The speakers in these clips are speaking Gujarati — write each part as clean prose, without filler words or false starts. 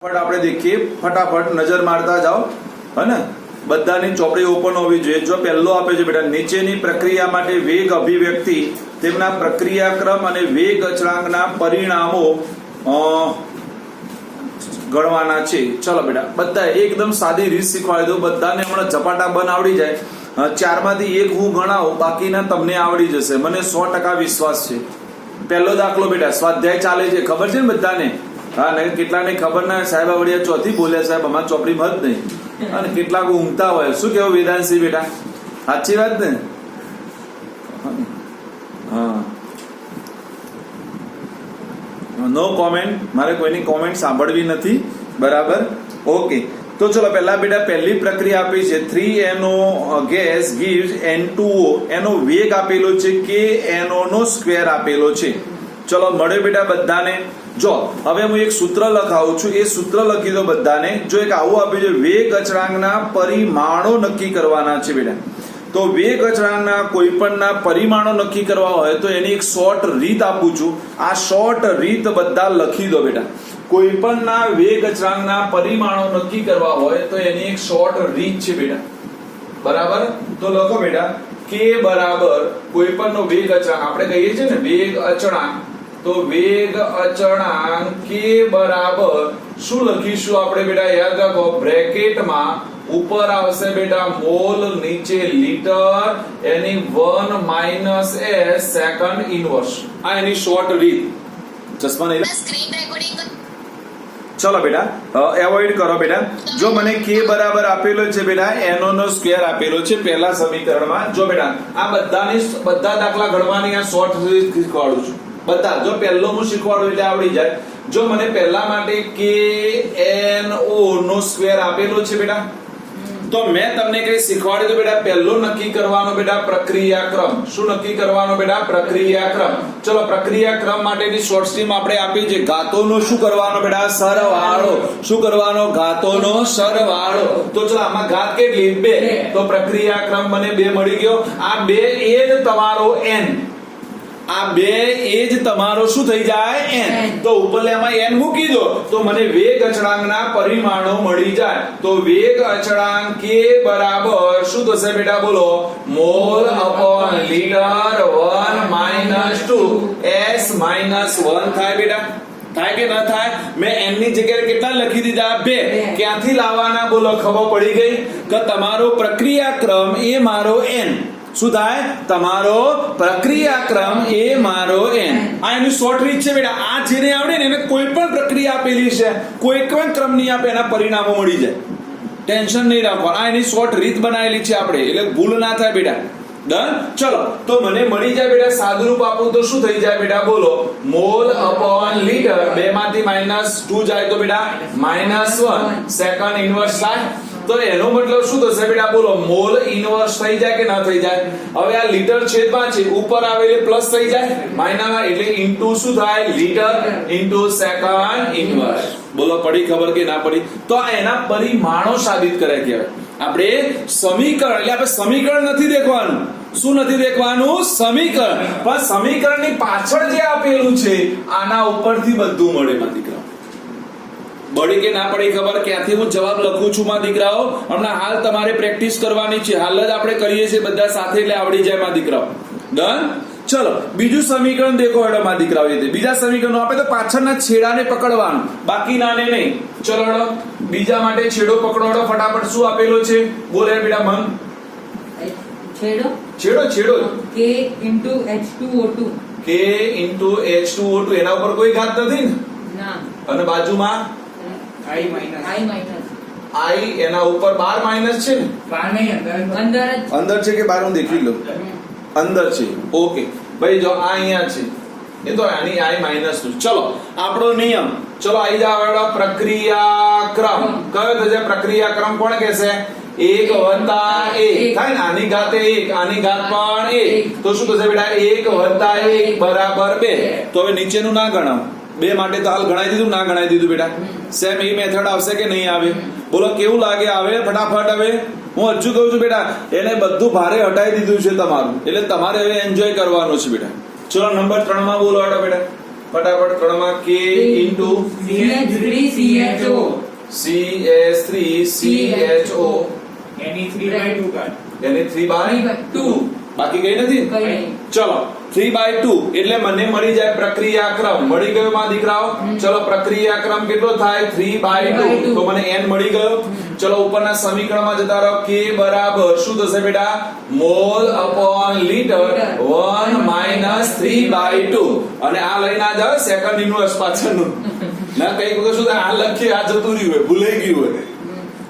फटाफट આપણે देखिए फटाफट नजर मारता जाओ है ने બધાની ચોપડી ઓપન હોવી જોઈએ। જો પહેલો આપે છે બેટા નીચેની પ્રક્રિયા માટે વેગ અભિવ્યક્તિ તેમના પ્રક્રિયાક્રમ અને વેગ અચળાંકના પરિણામો ગણવાના છે। ચલો બેટા બધા એકદમ સાદી રીત શીખવાડી દો, બધાને હમણાં ઝપાટા બન આવડી જાય। ચારમાંથી એક હું ગણાવું, બાકીના તમને આવડી જશે, મને 100% વિશ્વાસ છે। પહેલો દાખલો બેટા સ્વાધ્યાય ચાલે છે, ખબર છે ને બધાને? हाँ नहीं કેટલા ને ખબર ના સાહેબ આવડિયા ચોથી બોલે સાહેબ અમાર ચોપડી માં જ નહીં અને કેટલા કો ઊંઘતા હોય। શું કેવું વેદાંશી બેટા, સાચી વાત ને? હા નો કોમેન્ટ, મારે કોઈની કોમેન્ટ સાંભળવી નથી, બરાબર? ઓકે તો ચલો પહેલા બેટા પહેલી પ્રક્રિયા આપી છે 3NO ગેસ gives N2O, એનો વેગ આપેલો છે કે NO નો સ્ક્વેર આપેલો છે। ચલો મળે બેટા બધાને। જો હવે હું એક સૂત્ર લખાવું છું, એ સૂત્ર લખી દો બધાને। જો એક આવું આપ્યું છે વેગ અચળાંકના પરિમાણો નક્કી કરવાના છે બેટા, તો વેગ અચળાંકના કોઈપણના પરિમાણો નક્કી કરવા હોય તો એની એક શોર્ટ રીત આપું છું। આ શોર્ટ રીત બધા લખી દો બેટા। કોઈપણના વેગ અચળાંકના પરિમાણો નક્કી કરવા હોય તો એની એક શોર્ટ રીત છે બેટા, બરાબર? તો લખો બેટા કે બરાબર કોઈપણનો વેગ અચળાંક, આપણે કહીએ છીએ ને વેગ અચળાંક, तो वेग अचळांक के बराबर શું લખીશું આપણે બેટા? યાદ રાખો બ્રેકેટ માં ઉપર આવશે બેટા મોલ, નીચે લીટર, એની 1 માઈનસ s સેકન્ડ ઇનવર્સ। આ એની શોર્ટ રીત। ચશ્મા નહીં સ્ક્રીન રેકોર્ડિંગ। ચલો બેટા એવોઇડ કરો બેટા। જો મને k બરાબર આપેલો છે બેટા no નો સ્ક્વેર આપેલો છે પહેલા સમીકરણમાં। જો બેટા આ બધા દાખલા ગણવાની આ શોર્ટ રીત શીખવાડું છું બધા। જો પહેલો હું શીખવાડું એટલે આવડી જાય। જો મને પહેલા માટે KNO નો સ્ક્વેર આપેલો છે બેટા, તો મેં તમને કઈ શીખવાડ્યું બેટા? પહેલો નક્કી કરવાનો બેટા પ્રક્રિયાક્રમ। શું નક્કી કરવાનો બેટા? પ્રક્રિયાક્રમ। ચલો પ્રક્રિયાક્રમ માટેની શોર્ટ સ્ટ્રીમ આપણે આપી છે, ઘાતોનો શું કરવાનો બેટા? સરવાળો। શું કરવાનો? ઘાતોનો સરવાળો। તો ચલો આમાં ઘાત કેટલી? 2, તો પ્રક્રિયાક્રમ મને 2 મળી ગયો। આ 2 એ જ તમારો n, આ 2 એ જ તમારો શું થઈ જાય? n। તો ઉપરલેમાં n મૂકી દો તો મને વેગ અચળાંકના પરિમાણો મળી જાય। તો વેગ અચળાંક k બરાબર શું થશે બેટા? બોલો mall upon litre 1 minus 2 s minus 1 થાય બેટા। થાય કે ના થાય? મેં n ની જગ્યાએ કેટલા લખી દીધા? 2। ક્યાંથી લાવવાના? બોલો ખબર પડી ગઈ કે તમારો પ્રક્રિયાક્રમ એ મારો n શું થાય? તમારો પ્રક્રિયાક્રમ એ મારો n। આ એની શોર્ટ રીત છે બેટા। આ જેને આવડે ને એને કોઈ પણ પ્રક્રિયા આપેલી છે, કોઈ પણ ક્રમની આપે એના પરિણામો મળી જાય, ટેન્શન નહીં રાખો। આ એની શોર્ટ રીત બનાવેલી છે આપણે, એટલે ભૂલ ના થાય બેટા। ડન? ચલો તો મને મળી જાય બેટા સાદુરૂપ આપું તો શું થઈ જાય બેટા? બોલો મોલ અપોન લીટર, 2 માંથી માઈનસ 2 જાય તો બેટા માઈનસ 1 સેકન્ડ ઇનવર્સ થાય। તો એનો મતલબ શું થશે બેટા? બોલો મોલ ઇનવર્સ થઈ જાય કે ના થઈ જાય? હવે આ લીટર છેદમાં છે, ઉપર આવે એટલે પ્લસ થઈ જાય, માઈનસ એટલે ઇન્ટુ શું થાય? Litre into second inverse. બોલો પડી ખબર કે ના પડી? તો આ એના પરિમાણો સાબિત કરે કહેવાય। આપણે સમીકરણ એટલે આપણે સમીકરણ નથી દેખવાનું। શું નથી દેખવાનું? સમીકરણ। પણ સમીકરણની પાછળ જે આપેલું છે આના ઉપરથી બધું મળે માં દીકરાઓ। બળી કે ના પડી ખબર? ક્યાંથી હું જવાબ લખું છું માં દીકરાઓ? હમણાં હાલ તમારે પ્રેક્ટિસ કરવાની છે, હાલ જ આપણે કરીએ છીએ બધા સાથે, એટલે આવડી જાય માં દીકરાઓ। ડન? ચલો બીજું સમીકરણ દેખો હેડો માં દીકરાઓ। બીજા સમીકરણ આપે તો પાછળના છેડાને પકડવાનું, બાકી નાને નહીં। ચલો હેડો બીજા માટે છેડો પકડો હેડો ફટાફટ। શું આપેલો છે? બોલે બેટા મન છેડો છેડો છેડો k into H2O2, k into H2O2 એના ઉપર કોઈ ઘાત નથી ને? ના। અને બાજુમાં I minus i એના ઉપર 12 માઈનસ છે ને? 12 નહીં, અંદર છે કે બહાર? હું દેખી લઉં, અંદર છે। ઓકે ભાઈ જો આ અહીંયા છે, એ તો આની i માઈનસ 2। ચલો આપણો નિયમ, ચલો આવી જાવ પ્રક્રિયાક્રમ। કયો થશે પ્રક્રિયાક્રમ? કોણ કહેશે? 1 વત્તા 1 થાય ને? આની ઘાતે 1, આની ઘાત પણ 1, તો શું થશે બેટા? 1 વત્તા 1 બરાબર 2। તો હવે નીચેનું ના ગણાવ, 2 માટે તો હાલ ગણાઈ દીધું, ના ગણાઈ દીધું બેટા? સેમ એ મેથડ આવશે કે નહીં આવે? બોલો કેવું લાગે? આવે ફટાફટ? હવે હું હજુ કહું છું બેટા એને બધું ભારે હટાવી દીધું છે તમારું, એટલે તમારે હવે એન્જોય કરવાનું છે બેટા। ચલો નંબર 3 માં બોલો બેટા। ફટાફટ ત્રણમાં k ઇન્ટુ CH3CHO CH3CHO એની 3/2 કાઢ. એને 3/2 બાકી કઈ નથી કઈ નહીં. ચલો 3/2 એટલે મને મળી જાય પ્રક્રિયાક્રમ મળી ગયો માં દીકરાઓ ચલો પ્રક્રિયાક્રમ કેટલો થાય 3/2 તો મને n મળી ગયો ચલો ઉપરના સમીકરણમાં જતા રહો k બરાબર શું થશે બેટા મોલ અપોન લીટર 1 માઈનસ 3/2 અને આ લઈને આ જાવ સેકન્ડ ઇન્વર્સ પાછળનું ના કઈ વખત શું થાય આ લખીએ આ જતું રહ્યું હોય ભૂલાઈ ગયું હોય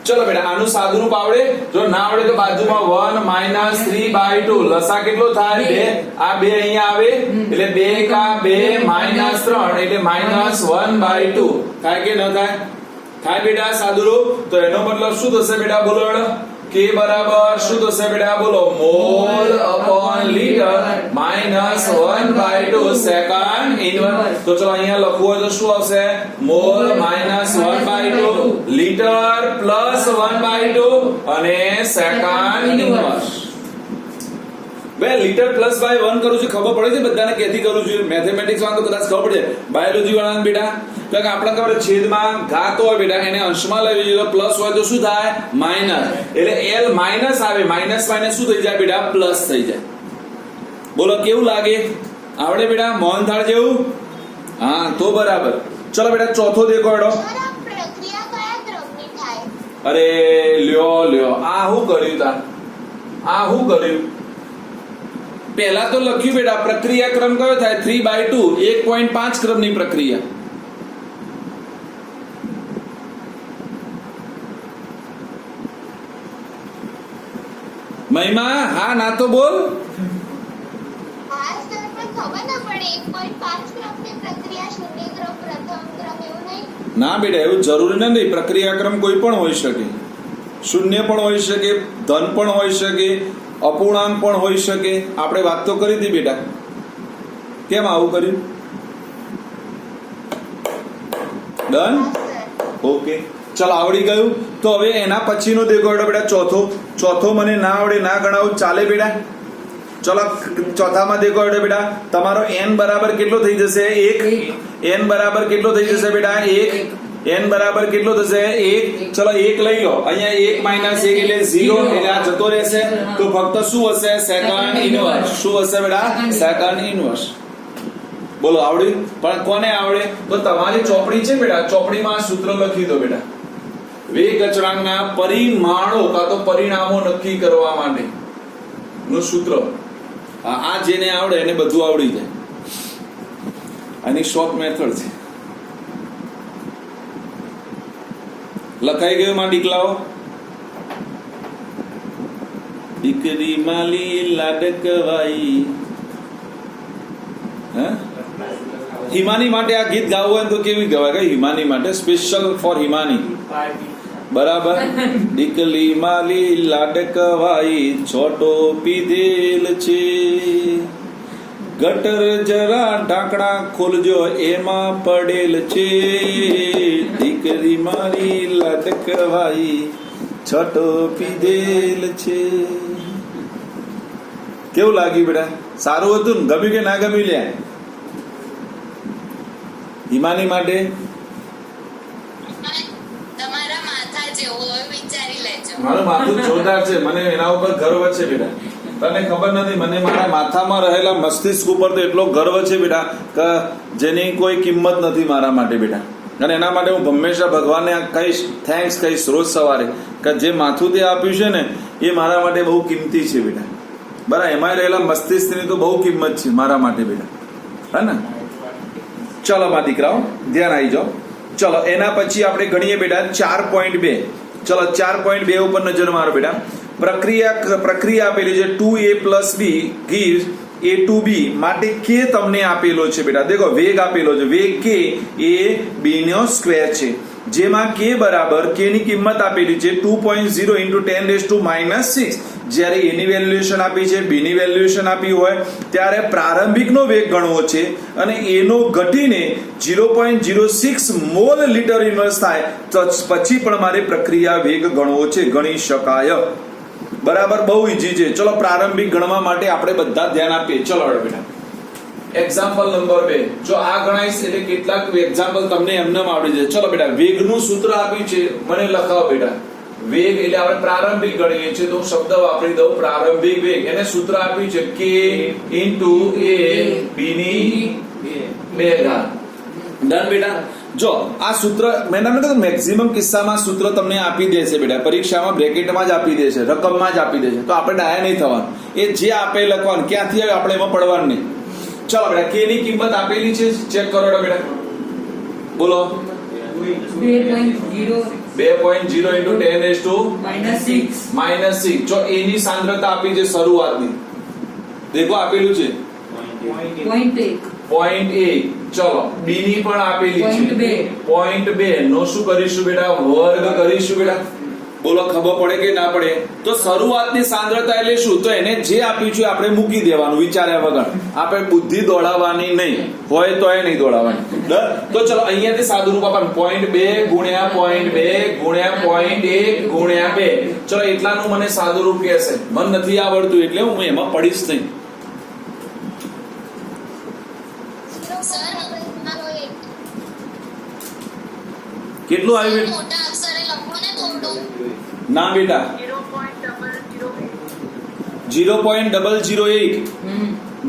ચલો બેટા આનું સાદુરૂપ આવડે જો ના આવડે તો બાજુમાં 1 માઈનસ 3/2 લસા કેટલો થાય 2 આ 2 અહીંયા આવે એટલે 2 કા 2 માઈનસ 3 એટલે માઈનસ 1/2 થાય કે ન થાય થાય બેટા સાદુરૂપ તો એનો મતલબ શું થશે બેટા બોલો k બરાબર શું થશે બેટા બોલો mall upon litre minus 1/2 second inverse તો ચલો અહીંયા લખવું હોય તો શું આવશે મોલ માઈનસ 1/2 લીટર પ્લસ 1/2 અને સેકન્ડ ઇન્વર્સ બે લીટર પ્લસ બાય 1 કરું છું ખબર પડે છે બધાને ક્યાંથી કરું છું મેથેમેટિક્સ વાળા તો કદાચ ખબર પડે બાયોલોજી વાળાને બેટા તો કે આપણે ખબર છેદમાં ઘાત હોય બેટા એને અંશમાં લેવી જોઈએ તો પ્લસ હોય તો શું થાય માઈનસ એટલે l માઈનસ આવે માઈનસ માઈનસ શું થઈ જાય બેટા પ્લસ થઈ જાય બોલો કેવું લાગે આવડે બેટા મોહનથાળ જેવું હા તો બરાબર ચલો બેટા ચોથો દેખો એડો અરે લ્યો આ શું કર્યું તા આ શું કર્યું પહેલા તો લખ્યું બેટા પ્રક્રિયા ક્રમ કયો થાય 3/2 1.5 ક્રમની પ્રક્રિયા મહિમા હા ના તો બોલ ના બેટા એવું જરૂરી નથી પ્રક્રિયાક્રમ કોઈ પણ હોઈ શકે શૂન્ય પણ હોઈ શકે ધન પણ હોઈ શકે અપૂર્ણાંક પણ હોઈ શકે આપણે વાત તો કરી હતી બેટા કેમ આવું કર્યું ડન ઓકે ચાલ આવડી ગયું તો હવે એના પછીનો દેખો બેટા ચોથો મને ના આવડે ના ગણાવું ચાલે બેટા ચલો ચોથામાં દેખો બેટા તમારો n બરાબર કેટલો થઈ જશે 1 n બરાબર કેટલો થઈ જશે બેટા 1 n બરાબર કેટલો થશે 1 ચલો 1 લઈ લો અહીંયા 1 - 1 એટલે 0 એટલે આ જતો રહેશે તો ફક્ત શું હશે સેકન્ડ ઇન્વર્સ શું હશે બેટા સેકન્ડ ઇન્વર્સ બોલો આવડ્યું પણ કોને આવડે તો તમારી ચોપડી છે બેટા ચોપડીમાં આ સૂત્ર લખી દો બેટા વેગ અચળાંકના પરિમાણો કાં તો પરિણામો નક્કી કરવા માટે નું સૂત્ર આ જેને આવડે એને બધું આવડી જાય આની શોર્ટ મેથડ છે લખાઈ ગયું માં દીકલાઓ દીકરી માલી લાડકવાઈ હિમાની માટે આ ગીત ગાવું હોય તો કેવી ગવાય કે હિમાની માટે સ્પેશિયલ ફોર હિમાની બરાબર દીકલી માલી લાડકવાઈ છોટો પીધેલ છે ગટર જરા ઢાંકણા ખોલજો એમાં પડેલ છે દીકરી મારી લાડકવાઈ છોટો પીધેલ છે કેવું લાગ્યું બેટા સારું હતું ને ગમ્યું કે ના ગમ્યું લ્યા હિમાની માટે મારું માથું જોરદાર છે મને એના ઉપર ગર્વ છે બેટા તને ખબર નથી મને મારા માથામાં રહેલા મસ્તિષ્ક ઉપર તો એટલો ગર્વ છે બેટા કે જેની કોઈ કિંમત નથી મારા માટે બેટા અને એના માટે હું હંમેશા ભગવાનને કહીશ થેન્ક્સ કહીશ રોજ સવારે કે જે માથું તે આપ્યું છે ને એ મારા માટે બહુ કિંમતી છે બેટા બરાબર એમાં રહેલા મસ્તિષ્કની તો બહુ કિંમત છે મારા માટે બેટા હે ને ચલો માં દીકરાઓ ધ્યાન આવી જાઓ ચલો એના પછી આપણે ગણીએ બેટા 4.2 ચલો 4.2 ઉપર નજર મારો બેટા પ્રક્રિયા આપેલી છે 2a + b gives a to b માટે k તમને આપેલો છે બેટા દેખો વેગ આપેલો છે વેગ k એ b નો સ્ક્વેર છે જેમાં k બરાબર k ની કિંમત આપેલી છે 2.0 × 10⁻⁻⁶ જ્યારે a ની વેલ્યુએશન આપી છે b ની વેલ્યુએશન આપી હોય ત્યારે પ્રારંભિકનો વેગ ગણવો છે અને a નો ઘટીને 0.06 મોલ લીટર ઇન્વર્સ થાય તો પછી પણ મારે પ્રક્રિયા વેગ ગણવો છે ગણી શકાય બરાબર બહુ ઈઝી છે ચલો પ્રારંભિક ગણવા માટે આપણે બધા ધ્યાન આપીએ ચલો બેટા એક્ઝામ્પલ નંબર 2 જો આ ગણાઈશ એટલે કેટલાક એક્ઝામ્પલ તમને એમને આવડી જશે. ચલો બેટા, વેગનું સૂત્ર આપ્યું છે, મને લખાવો બેટા. વેગ એટલે આપણે પ્રારંભિક ગણીએ છીએ, તો હું શબ્દ વાપરી દઉં પ્રારંભિક વેગ. એને સૂત્ર આપ્યું છે k * a b ની 2 ઘાત. ડન બેટા. જો આ સૂત્ર મેં તમને કહ્યું મેક્સિમમ કિસ્સામાં સૂત્ર તમને આપી દેશે બેટા, પરીક્ષામાં બ્રેકેટમાં જ આપી દેશે, રકમમાં જ આપી દેશે, તો આપણે ડાયા નહીં થવાનું. એ જે આપે લખવાનું, ક્યાંથી આવે આપણે એમાં પડવાનું નહીં. ચલો બેટા, k ની કિંમત આપેલી છે, ચેક કરો બેટા, બોલો. 2.0 2.0 into 10⁻⁻6. જો a ની સાંદ્રતા આપી છે શરૂઆતની, દેખો આપેલું છે 0.1 0.1. ચલો b ની પણ આપેલી છે 0.2. નો શું કરીશું બેટા? વર્ગ કરીશું બેટા. બોલો, ખબર પડે કે ના પડે? તો શરૂઆતની સાંદ્રતા એટલે શું? તો એને જે આપ્યું છે આપણે મૂકી દેવાનું વિચાર્યા વગર. આપણે બુદ્ધિ દોડાવવાની નહીં, હોય તો એ નહીં દોડાવવાની. તો ચલો અહીંયાથી સાદું રૂપ આપવાનું 0.2 ગુણ્યા 0.2 ગુણ્યા 0.1 ગુણ્યા 2. ચલો એટલાનું મને સાદું રૂપ કહેશે, મને નથી આવડતું એટલે હું એમાં પડીશ નહીં. કેટલું આવ્યું? મોટા અક્ષરે લખો ને થોડું. ના બેટા, 0.008.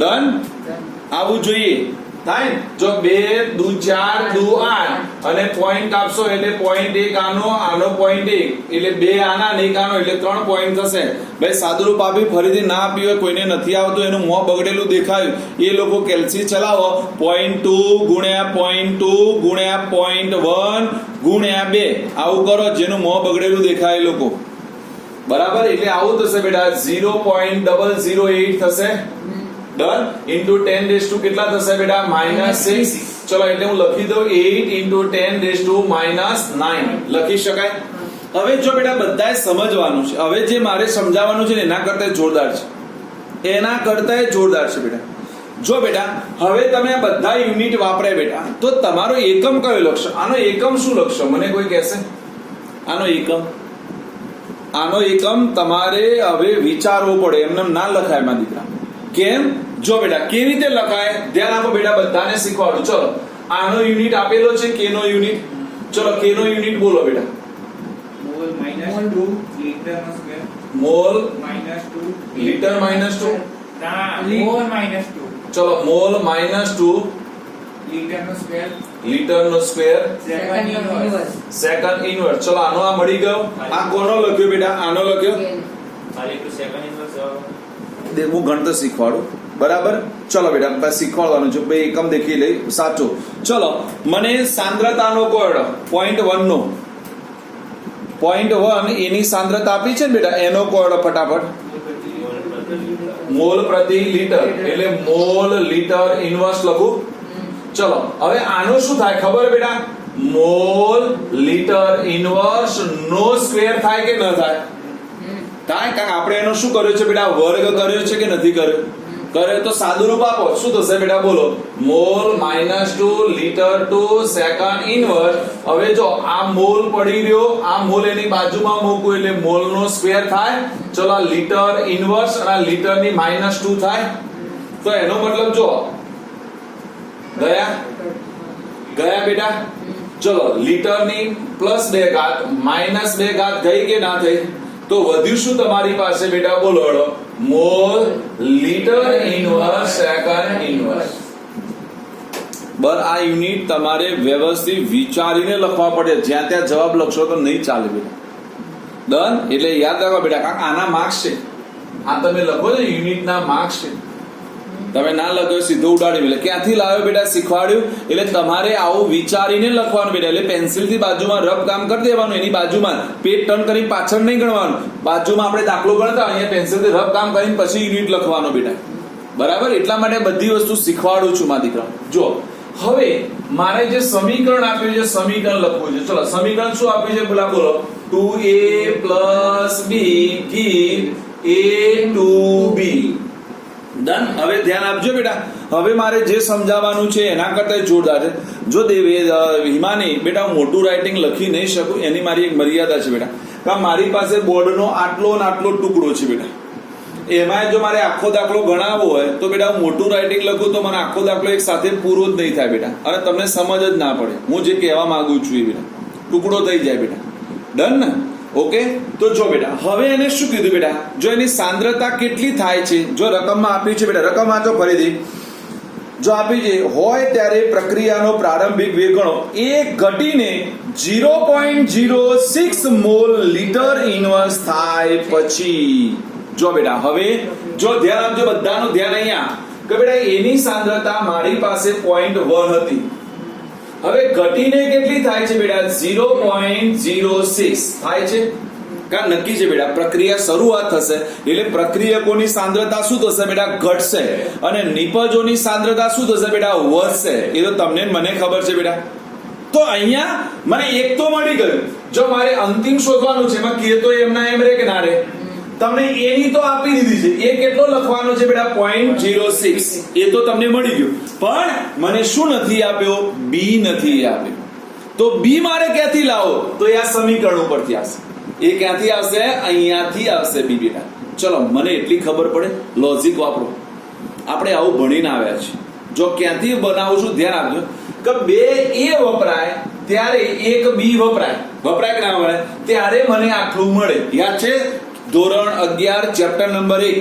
ડન. આવું જોઈએ થાય ને? જો 2 દુ 4 દુ 8 અને પોઈન્ટ આપશો એટલે 0.1 આનો 0.1 એટલે 2 આના ને 1 આનો એટલે 3 પોઈન્ટ થશે. ભાઈ સાદુરૂપ આપી ફરીથી ના આપ્યું હોય, કોઈને નથી આવતું, એનું મોં બગડેલું દેખાયું, એ લોકો કેલ્સી ચલાવો 0.2 ગુણ્યા 0.2 ગુણ્યા 0.1 ગુણ્યા 2 આવું કરો, જેનું મોં બગડેલું દેખાય એ લોકો. બરાબર, એટલે આવું થશે બેટા 0.008 થશે. ડન. ઇન્ટુ 10⁻² કેટલા થશે બેટા? -6. ચલો એટલે હું લખી દઉં 8 ઇન્ટુ 10⁻⁹ લખી શકાય. હવે જો બેટા બધાએ સમજવાનું છે, હવે જે મારે સમજાવવાનું છે ને એના કરતા જોરદાર છે, એના કરતા જોરદાર છે બેટા. જો બેટા હવે તમે આ બધા યુનિટ વાપરે બેટા, તો તમારો એકમ કયો લખશો? આનો એકમ શું લખશો? મને કોઈ કહેશે આનો એકમ તમારે હવે વિચારવો પડે, એમને ના લખાય માં દીકરા. કેમ? જો બેટા કેવી રીતે લખાય ધ્યાન આપો બેટા, બધાને શીખવાડું. ચલો આનો યુનિટ આપેલો છે, કે નો યુનિટ. ચલો કે નો યુનિટ બોલો બેટા. Mole mole -2 litre -2 litre -2. ના મોલ -2 ચલો મોલ -2 લીટર નો સ્ક્વેર લીટર નો square second inverse. Second inverse. ચલો આનો આ મળી ગયો. આ કોનો લખ્યો બેટા? આનો લખ્યો. ખાલી તો સેકન્ડ ઇન્વર્સ હું ગણતર શીખવાડું. બરાબર. ચલો બેટા શીખવાડવાનું છે, બે એકમ દેખી લઈ સાચો. ચલો મને સાંદ્રતાનો કોડ 0.1 નો 0.1 એની સાંદ્રતા આપી છે ને બેટા, એનો કોડ ફટાફટ. મોલ પ્રતિ લીટર એટલે મોલ લીટર ઇન્વર્સ લખું. ચલો હવે આનું શું થાય ખબર બેટા? મોલ લીટર ઇન્વર્સ નો સ્ક્વેર થાય કે ન થાય? થાય, કારણ આપણે એનો શું કર્યો છે બેટા? વર્ગ કર્યો છે કે નથી કર્યો? કરે તો સાદું રૂપ આપો. શું થશે બેટા? બોલો. Mol -2 litre two second inverse. હવે જો આ મોલ પડી રહ્યો, આ મોલ એની બાજુમાં મૂકું એટલે મોલ નો સ્ક્વેર થાય. ચલો આ લીટર ઇનવર્સ અને આ લીટર ની -2 થાય. તો એનો મતલબ જો ગયા બેટા. ચલો લીટર ની +2 ઘાત -2 ઘાત ગઈ કે ના થઈ? તો વધ્યું શું તમારી પાસે બેટા? બોલો હળો. Mall litre inverse second inverse. આ યુનિટ તમારે વ્યવસ્થિત વિચારીને લખવા પડે, જ્યાં ત્યાં જવાબ લખશો તો નહીં ચાલે બેટા. ડન. એટલે યાદ રાખો બેટા, કારણ આના માર્ક્સ છે. આ તમે લખો છો યુનિટના માર્ક્સ છે. તમે ના લખ્યો સીધો ઉડાડી એટલે ક્યાંથી લાવ્યો બેટા? શીખવાડ્યું. એટલે તમારે આવું વિચારીને લખવાનું બેટા. એટલે પેન્સિલ થી બાજુમાં રફ કામ કરી દેવાનું, એની બાજુમાં પેજ ટર્ન કરી પાછળ નહીં ગણવાનું. બાજુમાં આપણે દાખલો ગણતા અહીંયા પેન્સિલ થી રફ કામ કરીને પછી યુનિટ લખવાનો બેટા. બરાબર. એટલા માટે બધી વસ્તુ શીખવાડું છું મારા દીકરા. જો હવે મારે જે સમીકરણ આપ્યું છે, સમીકરણ લખવું છે. ચલો સમીકરણ શું આપ્યું છે બોલા? બોલો. 2a + b give a to b. Done. હવે ધ્યાન આપજો બેટા. હવે મારે જે સમજાવવાનું છે એના કરતા જોરદાર છે. જો હિમાની બેટા હું મોટું રાઇટિંગ લખી નહીં શકું, એની મારી એક મર્યાદા છે બેટા. કારણ મારી પાસે બોર્ડનો આટલો ને આટલો ટુકડો છે બેટા. એમાં જો મારે આખો દાખલો ગણાવવો હોય તો બેટા હું મોટું રાઇટિંગ લખું તો મને આખો દાખલો એક સાથે પૂરો જ નહીં થાય બેટા, અને તમને સમજ જ ના પડે હું જે કહેવા માંગુ છું એ બેટા ટુકડો થઈ જાય બેટા. ડન ને? ઓકે. તો જો બેટા હવે એને શું કીધું બેટા, જો એની સાંદ્રતા કેટલી થાય છે, જો રકમમાં આપી છે બેટા, રકમ વાંચો ફરીથી. જો આપી છે હોય ત્યારે પ્રક્રિયાનો પ્રારંભિક વેગ ગણો, એ ઘટીને 0.06 મોલ લીટર ઇન્વર્સ થાય પછી. જો બેટા હવે જો ધ્યાન આપજો, બધાનું ધ્યાન અહીંયા કે બેટા એની સાંદ્રતા મારી પાસે 0.1 હતી, હવે ઘટીને કેટલી થાય છે બેટા 0.06 થાય છે. કા નક્કી છે બેટા પ્રક્રિયા શરૂઆત થશે એટલે પ્રક્રિયકોની સાંદ્રતા શું થશે બેટા ઘટશે, અને નિપજોની સાંદ્રતા શું થશે બેટા વધશે. એ તો તમને મને ખબર છે બેટા. તો અહીંયા મને એક તો મળી ગયું, જો મારે અંતિમ શોધવાનું છે એમાં કે તો એમના એમ રે કે ના રે, તમને એની તો આપી દીધી છે, એ કેટલો લખવાનો છે બેટા 0.06, એ તો તમને મળી ગયું, પણ મને શું નથી આપ્યો, બી નથી આપ્યો. તો બી મારે ક્યાંથી લાવો, તો એ આ સમીકરણ ઉપરથી આવશે. એ ક્યાંથી આવશે, અહીંયાથી આવશે બી બેટા. ચલો મને એટલી ખબર પડે, લોજિક વાપરો, આપણે આવું ભણીને આવ્યા છીએ. જો ક્યાંથી બનાવું છું ધ્યાન આપજો કે 2 એ વપરાય ત્યારે એક બી વપરાય કે ના વપરાય, ત્યારે મને આટલું મળે. યાદ છે ધોરણ 11 ચેપ્ટર નંબર 1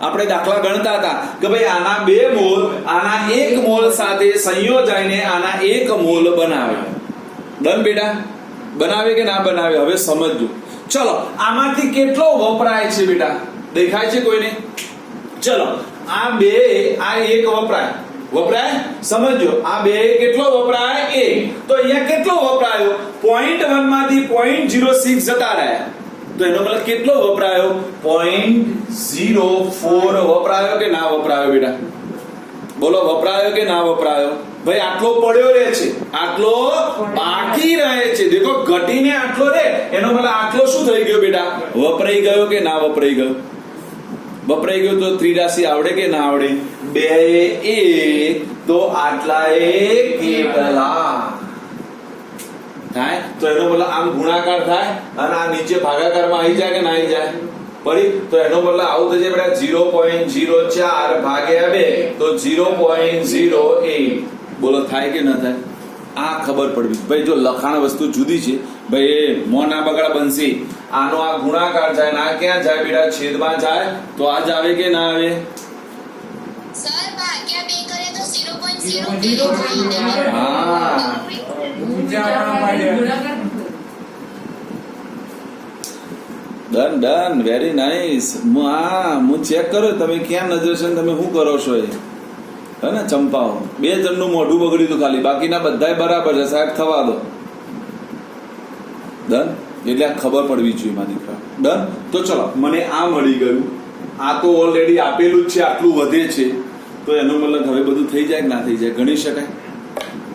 આપણે દાખલા ગણતા હતા કે ભાઈ આના 2 મોલ આના 1 મોલ સાથે સંયોજાઈને આના 1 મોલ બનાવે. ડન બેટા? બનાવે કે ના બનાવે? હવે સમજજો. ચલો આમાંથી કેટલો વપરાય છે બેટા, દેખાય છે કોઈને? ચલો આ 2 આ 1 વપરાય, સમજો આ 2 કેટલો વપરાય 1, તો અહીંયા કેટલો વપરાયો 0.1 માંથી 0.06 જતા રહ્યા, તો એનો મતલબ કેટલો વપરાયો 0.04 વપરાયો કે ના વપરાયો બેટા? બોલો વપરાયો કે ના વપરાયો? ભાઈ આટલો પડ્યો રહે છે, આટલો બાકી રહે છે. દેખો ઘટીને આટલો રે, એનો મતલબ આટલો શું થઈ ગયો બેટા, વપરાઈ ગયો કે ના વપરાઈ ગયો? વપરાઈ ગયો. તો ત્રિરાશી આવડે કે ના આવડે? 2 1 તો આટલા એ કેટલા થાય, તો એનો મતલબ આમ ગુણાકાર થાય અને આ નીચે ભાગાકારમાં આવી જાય કે ના આવી જાય? પડી. તો એનો મતલબ આવું થશે બેટા 0.04 ભાગ્યા 2 તો 0.08. બોલો થાય કે ના થાય? આ ખબર પડવી ભાઈ. જો લખાણ વસ્તુ જુદી છે ભાઈ, એ મોના બગડા બનશે. આનો આ ગુણાકાર જાય ના ક્યાં જાય બેટા? છેદમાં જાય. તો આ જ આવે કે ના આવે? સર ભાગ્યા 2 કરે તો 0.08. હા ડન વેરી નાઇસ. હું ચેક કરો તમે ક્યાં નજર છે, તમે શું કરો છો એ હે ને ચંપાઓ. 2 જણનું મોઢું બગડ્યું હતું ખાલી, બાકીના બધાય બરાબર છે સાહેબ, થવા દો. ડન? એટલે આ ખબર પડવી જોઈએ મારી દીકરા. ડન? તો ચલો મને આ મળી ગયું, આ તો ઓલરેડી આપેલું જ છે, આટલું વધે છે, તો એનો મતલબ હવે બધું થઈ જાય કે ના થઈ જાય? ગણી શકાય?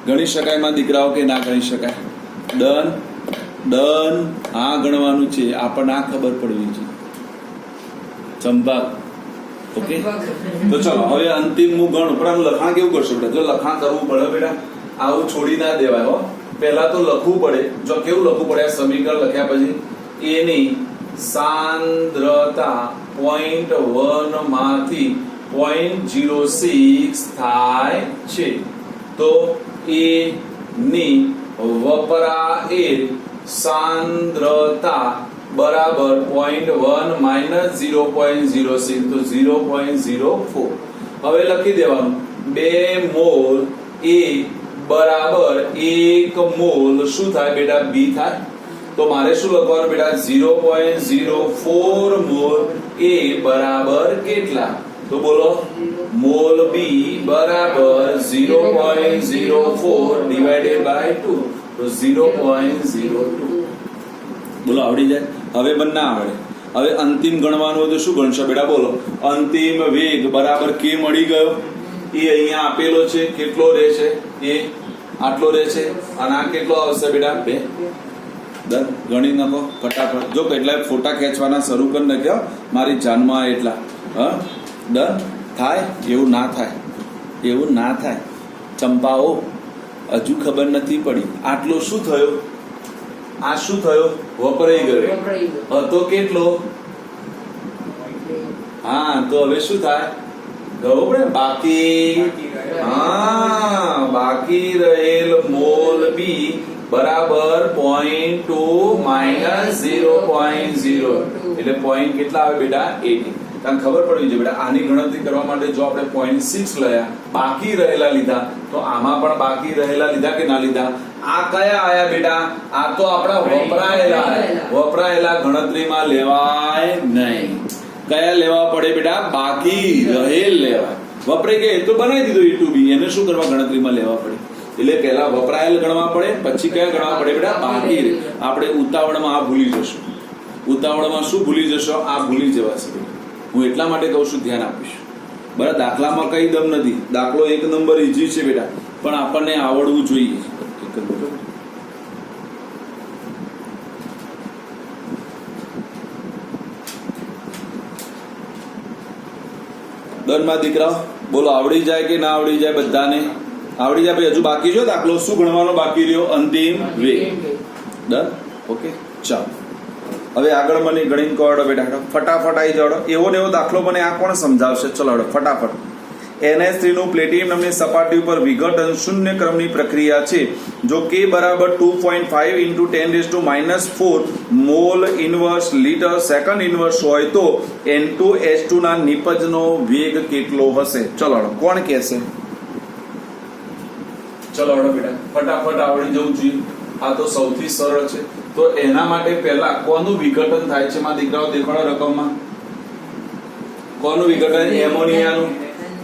ગણી શકાય માં દીકરાઓ કે ના ગણી શકાય? ડન? આ ગણવાનું છે, આપણને આ ખબર પડવી છે ચંપા. ઓકે તો ચલો હવે અંતિમ હું ગણું, પણ લખાણ કેવું કરશો બેટા? જો લખાણ કરવું પડે બેટા, આવું છોડી ના દેવાય હો. પહેલા તો લખવું પડે. જો કેવું લખવું પડે? આ સમીકરણ લખ્યા પછી એની સાંદ્રતા 0.1 માંથી 0.06 થાય છે, તો એની વપરાયેલ સાંદ્રતા બરાબર 0.1 માઇનસ 0.06 તો 0.04. હવે લખી દેવાનું 2 મોલ એ બરાબર 1 મોલ શું થાય બેટા? બી થાય. તો મારે શું લખવાનું બેટા? 0.04 મોલ એ બરાબર કેટલા? તો બોલો મોલ બી બરાબર 0.04 ડિવાઇડેડ બાય 2 તો 0.02. બોલો આવડી જાય? હવે બંને આવડે. હવે અંતિમ ગણવાનું હોય તો શું ગણશો બેટા? બોલો અંતિમ વેગ બરાબર કે મળી ગયો, એ અહીંયા આપેલો છે, કેટલો રહેશે? એ આટલો રહેશે, અને આ કેટલો આવશે બેટા? 2. ડન? ગણી નાખો ફટાફટ. જો કેટલાય ફોટા ખેંચવાના શરૂ કરી નાખ્યો મારી જાનમાં એટલા. હા ડન? થાય? એવું ના થાય, એવું ના થાય ચંપાઓ. હજુ ખબર નથી પડી. આટલો શું થયો? આ શું થયો? વપરાઈ ગયો. હતો કેટલો? હા તો હવે શું થાય ગયો પડે બાકી બાકી રહેલ મોલ બી બરાબર 0.2 માઇનસ 0.0 એટલે પોઈન્ટ કેટલા આવે બેટા 80. તમને ખબર પડવી જોઈએ બેટા આની ગણતરી કરવા માટે જો આપણે 0.6 લયા બાકી રહેલા લીધા તો આમાં પણ બાકી રહેલા લીધા કે ના લીધા આ કયા આયા બેટા આ તો આપણા વપરાયેલા ગણતરીમાં લેવાય નહીં કયા લેવા પડે બેટા બાકી રહેલ લેવા વપરાઈ ગયે તો બનાવી દીધો E to B એને શું કરવા ગણતરીમાં લેવા પડે એટલે પહેલા વપરાયેલ ગણવા પડે પછી કયા ગણવા પડે બેટા બાકી આપણે ઉતાવળમાં આ ભૂલી જશું ઉતાવળમાં શું ભૂલી જશો આ ભૂલી જવાશે હું એટલા માટે કહું છું ધ્યાન આપીશ બરાબર દાખલામાં કઈ દમ નથી દાખલો એક નંબર ઈઝી છે બેટા પણ આપણને આવડવું જોઈએ દરમાં દીકરાઓ બોલો આવડી જાય કે ના આવડી જાય બધાને આવડી જાય હજુ બાકી જો દાખલો શું ગણવાનો બાકી રહ્યો અંતિમ વેગ ડન ઓકે ચાલો હવે આગળ મને ગણીને કહો બેટા ફટાફટ આવી જાડો એવો ને એવો દાખલો મને આ કોણ સમજાવશે ચલો ફટાફટ NH3 નું પ્લેટિનમ નામની સપાટી ઉપર વિઘટન શૂન્ય ક્રમની પ્રક્રિયા છે જો K બરાબર 2.5 into 10⁻⁴ mall inverse litre second inverse હોય તો N2H2 ના નિપજનો વેગ કેટલો હશે ચલો કોણ કહેશે ચલો બેટા ફટાફટ આવડી જવું જોઈએ આ તો સૌથી સરળ છે તો એના માટે પહેલા કોનું વિઘટન થાય છે માં દીકરાઓ દેખાડો રકમમાં કોનું વિઘટન એમોનિયાનું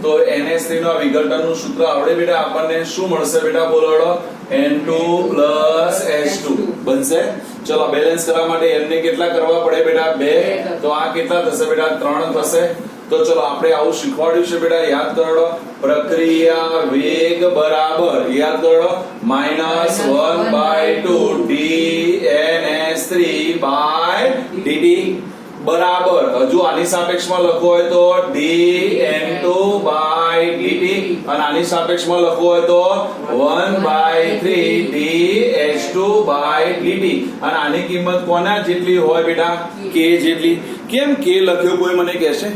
તો NH3 નું વિઘટનનું સૂત્ર આવડે બેટા આપણને શું મળશે બેટા બોલો N2 H2 બનશે ચલો બેલેન્સ કરવા માટે n ને કેટલા કરવા પડે બેટા 2 તો આ કેટલા થશે બેટા 3 થશે તો ચલો આપણે આવું શીખવાડ્યું છે બેટા યાદ કરો પ્રક્રિયા વેગ બરાબર યાદ કરો -1/2 dNH3/dt બરાબર હજુ આની સાપેક્ષમાં લખવું હોય તો dN2/dt અને આની સાપેક્ષમાં લખવું હોય તો 1/3 dH2/dt અને આની કિંમત કોના જેટલી હોય બેટા k જેટલી કેમ k લખ્યો કોઈ મને કહેશે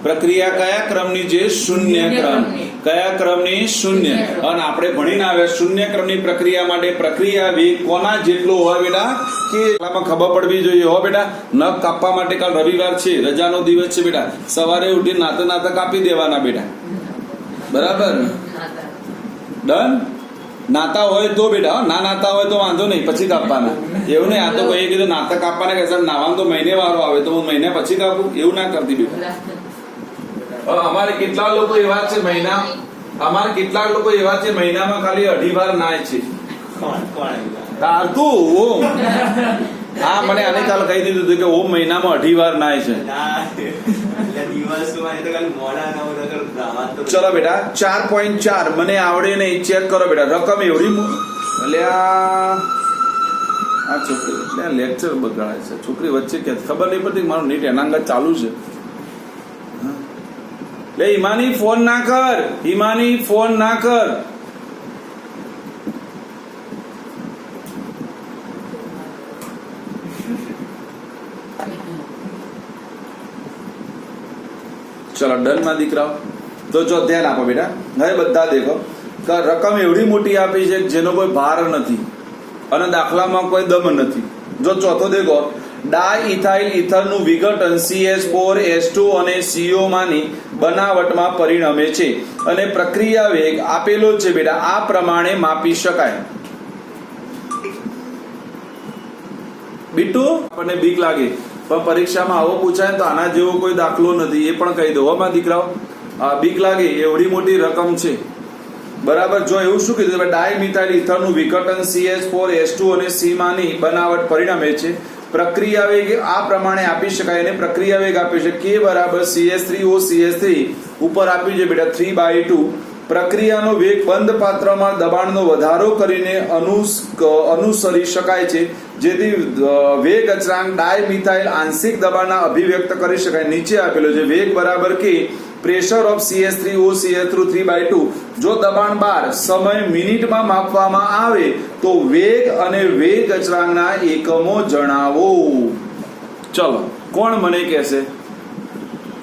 પ્રક્રિયા કયા ક્રમની છે શૂન્ય ક્રમ કયા ક્રમની શૂન્ય અને આપણે ભણીને આવ્યા શૂન્ય ક્રમની પ્રક્રિયા માટે પ્રક્રિયા વેગ કોના જેટલો હોય બેટા કે આમાં ખબર પડવી જોઈએ હો બેટા નખ કાપવા માટે કાલ રવિવાર છે રજાનો દિવસ છે બેટા સવારે ઉઠી નાતા કાપી દેવાના બેટા બરાબર ડન નાતા હોય તો બેટા ના નાતા હોય તો વાંધો નહીં પછી કાપવાના એવું નહીં આ તો કહીએ કીધું નાતા કાપવાના કે સર નાવાનું તો મહિને વારો આવે તો હું મહિને પછી કાપું એવું ના કરતી બેટા અમારે કેટલા લોકો એવા છે મહિનામાં ખાલી 2.5 વાર નાય છે તાર તું હા મને આને કાલ કહી દીધું હતું કે ઓમ મહિનામાં 2.5 વાર નાય છે ચલો બેટા 4.4 મને આવડે નહીં ચેક કરો બેટા રકમ એવડી એટલે આ છોકરી એટલે લેક્ચર બગાડે છે છોકરી વચ્ચે કે ખબર નહીં પડતી મારું નીટ એના અંગત ચાલુ છે લે હિમાની ફોન ના કર ચલો ડન માં દીકરાઓ તો જો ધ્યાન આપો બેટા હવે બધા દેખો રકમ એવડી મોટી આપી છે જેનો કોઈ ભાર નથી અને દાખલામાં કોઈ દમ નથી જો ચોથો દેખો ડાઇથાઇલ ઇથરનું વિઘટન CH4H2 અને CO માની બનાવટમાં પરિણમે છે અને પ્રક્રિયા વેગ આપેલો છે બેટા આ પ્રમાણે માપી શકાય બીટુ આપણને બીક લાગે પણ પરીક્ષામાં આવો પૂછાય તો આના જેવો કોઈ દાખલો નથી એ પણ કહી દો હો દીકરાઓ બીક લાગે એવડી મોટી રકમ છે બરાબર જો એવું શું કીધું ડાઇમિથાઇલ ઇથરનું વિઘટન CH4H2 અને C માની બનાવટ પરિણમે છે પ્રક્રિયા વેગ આ પ્રમાણે આપી શકાય અને પ્રક્રિયા વેગ આપ્યો છે K બરાબર CH3O ઉપર આપ્યું છે બેટા 3/2 પ્રક્રિયાનો વેગ બંધ પાત્રમાં દબાણનો વધારો કરીને અનુસરી શકાય છે જેથી વેગ અચળાંક ડાઇમિથાઇલ આંશિક દબાણના અભિવ્યક્ત કરી શકાય નીચે આપેલો છે વેગ બરાબર કે પ્રેશર ઓફ CH3O 3/2 જો દબાણ 12 સમય મિનિટમાં માપવામાં આવે તો વેગ અને વેગ અચળાંકના એકમો જણાવો ચલો કોણ મને કહેશે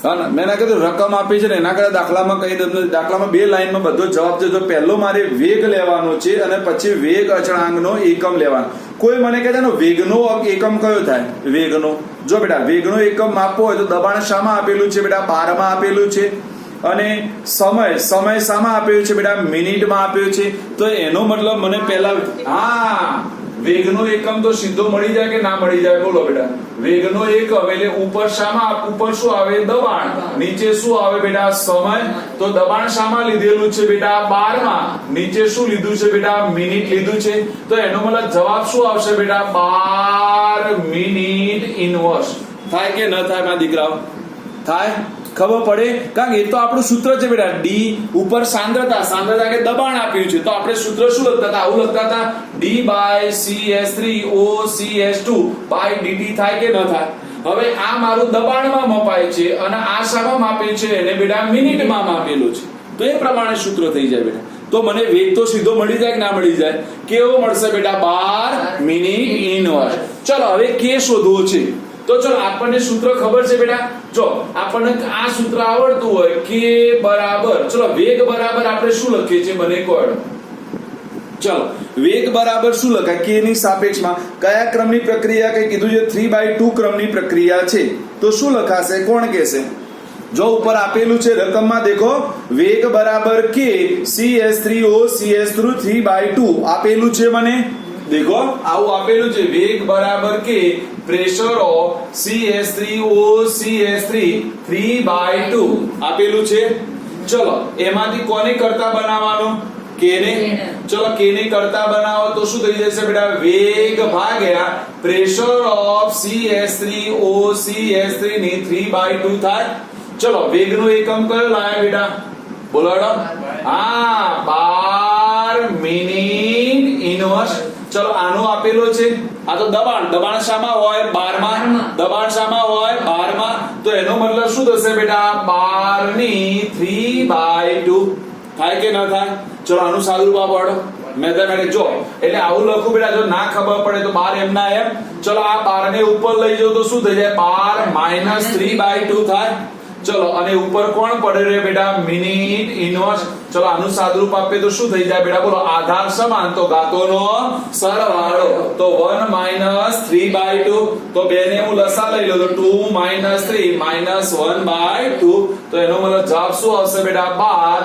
હા ને, મેં ના કીધું રકમ આપી છે ને એના કરતા દાખલામાં કહી દઉં, દાખલામાં 2 લાઈનમાં બધો જવાબ છે. તો પહેલો મારે વેગ લેવાનો છે અને પછી વેગ અચળાંકનો એકમ લેવાનો. કોઈ મને કહે છે ને વેગનો એકમ કયો થાય? વેગનો, જો બેટા વેગનો એકમ માપવો હોય તો દબાણ શામાં આપેલું છે બેટા? બારમાં આપેલું છે. અને સમય શામાં આપ્યું છે બેટા? મિનિટમાં આપ્યું છે. તો એનો મતલબ મને પહેલા વેગનો એકમ તો સીધો મળી જાય કે ના મળી જાય? બોલો બેટા. વેગનો એકમ એટલે ઉપર શામાં, ઉપર શું આવે? દબાણ. નીચે શું આવે બેટા? સમય. તો દબાણ શામાં લીધેલું છે બેટા? 12 માં. નીચે શું લીધું છે બેટા? મિનિટ લીધું છે. તો એનો મતલબ જવાબ શું આવશે બેટા? 12 મિનિટ ઇનવર્સ. થાય કે ન થાય મારા દીકરાઓ? થાય? ખબર પડે? કારણ કે એ તો આપણું સૂત્ર છે બેટા. ડી ઉપર સાંદ્રતા કે દબાણ આપ્યું છે. તો આપણે સૂત્ર શું લખતા હતા? આવું લખતા હતા, D/CS3OCS2 dt. થાય કે ન થાય? હવે આ મારું દબાણમાં મપાય છે અને આ શામાં માપે છે? એને બેટા મિનિટમાં માપેલું છે. તો એ પ્રમાણે સૂત્ર થઈ જાય બેટા. તો મને વેગ તો સીધો મળી જાય કે ના મળી જાય? કેવો મળશે બેટા? 12 મિનિટ ઇનવર્સ. ચલો હવે કે શોધવો છે. તો ચલો આપણને સૂત્ર ખબર છે બેટા. જો આપણને આ સૂત્ર આવડતું હોય કે બરાબર, ચલો વેગ બરાબર આપણે શું લખીએ છીએ મને કહો. ચલો વેગ બરાબર શું લખાય? કે ની સાપેક્ષમાં કયા ક્રમની પ્રક્રિયા કઈ કીધું છે? 3/2 ક્રમની પ્રક્રિયા છે. તો શું લખાશે? કોણ કહેશે? જો ઉપર આપેલું છે રકમમાં દેખો, વેગ બરાબર કે CS3OCS2 3/2 આપેલું છે મને. દેખો આવું આપેલું છે, વેગ બરાબર કે પ્રેશર ઓફ CS3OCS3 3/2 આપેલું છે. ચલો એમાંથી કોને કરતા બનાવવાનો? કેને. ચલો કેને કરતા બનાવો તો શું થઈ જશે બેટા? વેગ ભાગ્યા પ્રેશર ઓફ CS3OCS3 ની 3/2 થાય. ચલો વેગનો એકમ કયો લાયા બેટા? બોલો. 12 મિનિટ ઇનવર્સ. ચલો આનો આપેલો છે, આ તો દબાણ શામાં હોય? 12 માં. દબાણ શામાં હોય? 12 માં. તો એનો મતલબ શું થશે બેટા? 12 ની 3/2 થાય કે ન થાય? ચલો આનું સાદુરૂપ આપો. મેથેમેટિક્સ જો એટલે આવું લખું બેટા. જો ના ખબર પડે તો 12 એમના એમ. ચલો આ 12 ને ઉપર લઈ જાઓ તો શું થઈ જાય? 12 - 3/2 થાય. ચલો અને ઉપર કોણ પડે રે બેટા? Minute inverse. ચલો આનું સાદુરૂપ આપે તો શું થઈ જાય બેટા? બોલો. આધાર સમાન તો ઘાતોનો સરવાળો. તો 1 - 3/2. તો બે ને હું લસા લઈ લઉં તો 2 - 3 - 1/2. તો એનો મતલબ જવાબ શું આવશે બેટા? 12